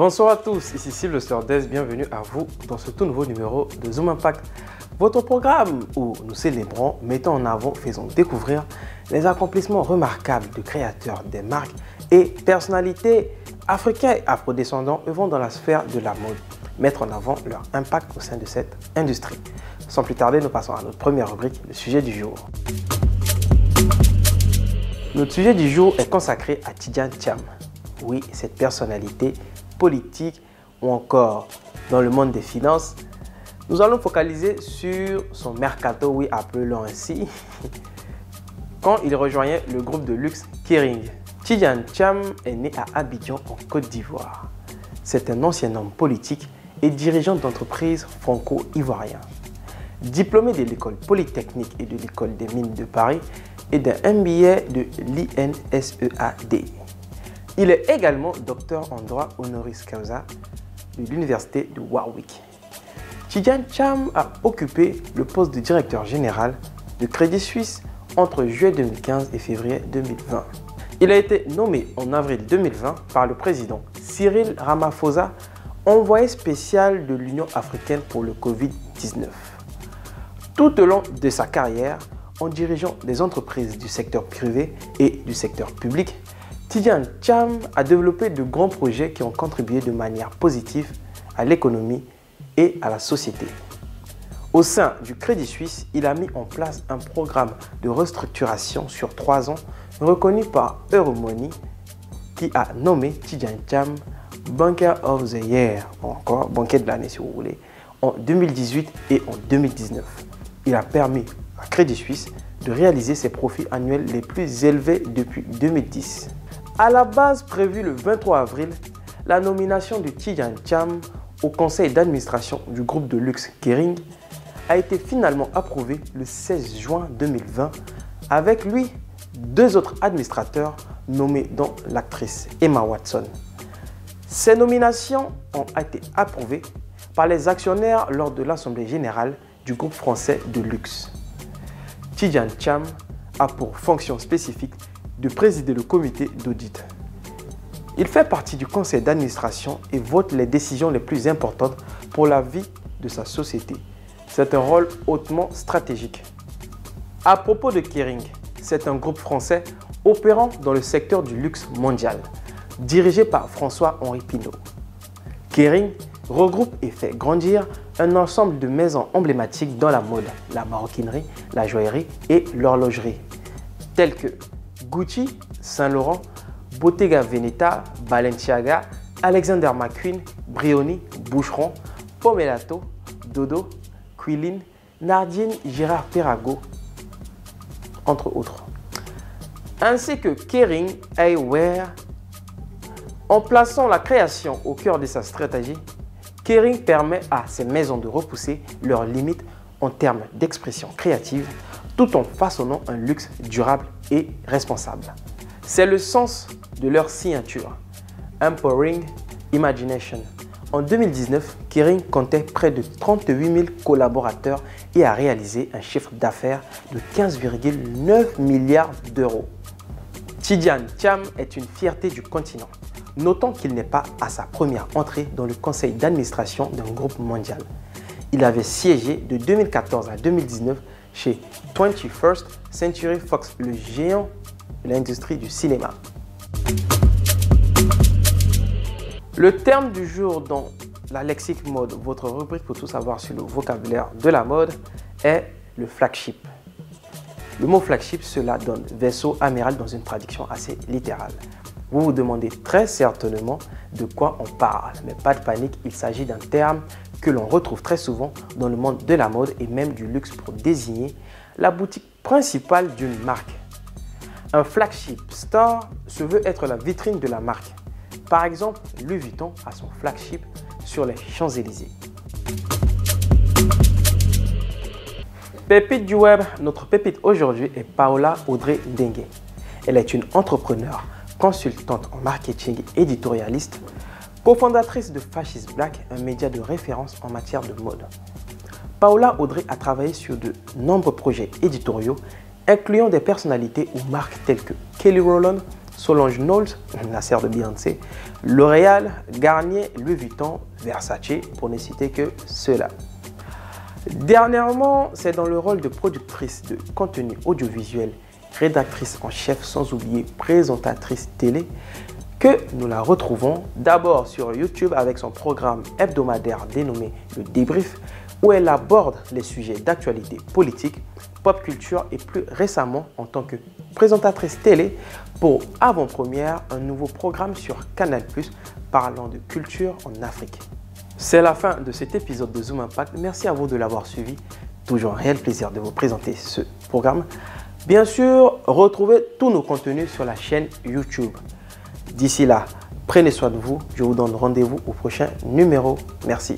Bonsoir à tous, ici Sylve Stordès, bienvenue à vous dans ce tout nouveau numéro de Zoom Impact, votre programme où nous célébrons, mettons en avant, faisons découvrir les accomplissements remarquables de créateurs des marques et personnalités africains et afrodescendants œuvrant dans la sphère de la mode, mettre en avant leur impact au sein de cette industrie. Sans plus tarder, nous passons à notre première rubrique, le sujet du jour. Notre sujet du jour est consacré à Tidjane Thiam. Oui, cette personnalité politique ou encore dans le monde des finances. Nous allons focaliser sur son mercato, oui, appelons ainsi, quand il rejoignait le groupe de luxe Kering. Tidjane Thiam est né à Abidjan en Côte d'Ivoire. C'est un ancien homme politique et dirigeant d'entreprise franco-ivoirien. Diplômé de l'école polytechnique et de l'école des mines de Paris et d'un MBA de l'INSEAD. Il est également docteur en droit honoris causa de l'université de Warwick. Tidjane Thiam a occupé le poste de directeur général de Crédit Suisse entre juillet 2015 et février 2020. Il a été nommé en avril 2020 par le président Cyril Ramaphosa, envoyé spécial de l'Union africaine pour le Covid-19. Tout au long de sa carrière, en dirigeant des entreprises du secteur privé et du secteur public, Tidjane Thiam a développé de grands projets qui ont contribué de manière positive à l'économie et à la société. Au sein du Crédit Suisse, il a mis en place un programme de restructuration sur 3 ans reconnu par Euromoney qui a nommé Tidjane Thiam Banker of the Year, ou encore banquier de l'année si vous voulez, en 2018 et en 2019. Il a permis à Crédit Suisse de réaliser ses profits annuels les plus élevés depuis 2010. À la base prévue le 23 avril, la nomination de Tidjane Thiam au conseil d'administration du groupe de luxe Kering a été finalement approuvée le 16 juin 2020 avec lui 2 autres administrateurs nommés dont l'actrice Emma Watson. Ces nominations ont été approuvées par les actionnaires lors de l'Assemblée générale du groupe français de luxe. Tidjane Thiam a pour fonction spécifique de présider le comité d'audit. Il fait partie du conseil d'administration et vote les décisions les plus importantes pour la vie de sa société. C'est un rôle hautement stratégique. À propos de Kering, c'est un groupe français opérant dans le secteur du luxe mondial, dirigé par François-Henri Pinault. Kering regroupe et fait grandir un ensemble de maisons emblématiques dans la mode, la maroquinerie, la joaillerie et l'horlogerie, telles que Gucci, Saint Laurent, Bottega Veneta, Balenciaga, Alexander McQueen, Brioni, Boucheron, Pomellato, Dodo, Quilin, Nardine, Girard Perregaux, entre autres. Ainsi que Kering Eyewear. En plaçant la création au cœur de sa stratégie, Kering permet à ces maisons de repousser leurs limites en termes d'expression créative tout en façonnant un luxe durable et responsable. C'est le sens de leur signature, Empowering Imagination. En 2019, Kering comptait près de 38 000 collaborateurs et a réalisé un chiffre d'affaires de 15,9 milliards d'euros. Tidjane Thiam est une fierté du continent. Notons qu'il n'est pas à sa première entrée dans le conseil d'administration d'un groupe mondial. Il avait siégé de 2014 à 2019 chez 21st Century Fox, le géant de l'industrie du cinéma. Le terme du jour dans la Lexique Mode, votre rubrique pour tout savoir sur le vocabulaire de la mode, est le flagship. Le mot flagship, cela donne vaisseau amiral dans une traduction assez littérale. Vous vous demandez très certainement de quoi on parle, mais pas de panique, il s'agit d'un terme que l'on retrouve très souvent dans le monde de la mode et même du luxe pour désigner la boutique principale d'une marque. Un flagship store se veut être la vitrine de la marque. Par exemple, Louis Vuitton a son flagship sur les Champs-Élysées. Pépite du web, notre pépite aujourd'hui est Paola Audrey Dengue. Elle est une entrepreneure, consultante en marketing éditorialiste, cofondatrice de Fascist Black, un média de référence en matière de mode. Paola Audrey a travaillé sur de nombreux projets éditoriaux, incluant des personnalités ou marques telles que Kelly Rowland, Solange Knowles, la sœur de Beyoncé, L'Oréal, Garnier, Louis Vuitton, Versace, pour ne citer que ceux-là. Dernièrement, c'est dans le rôle de productrice de contenu audiovisuel, rédactrice en chef, sans oublier présentatrice télé, que nous la retrouvons d'abord sur YouTube avec son programme hebdomadaire dénommé Le Débrief, où elle aborde les sujets d'actualité politique, pop culture et plus récemment en tant que présentatrice télé pour avant-première un nouveau programme sur Canal+ parlant de culture en Afrique. C'est la fin de cet épisode de Zoom Impact. Merci à vous de l'avoir suivi. Toujours un réel plaisir de vous présenter ce programme. Bien sûr, retrouvez tous nos contenus sur la chaîne YouTube. D'ici là, prenez soin de vous. Je vous donne rendez-vous au prochain numéro. Merci.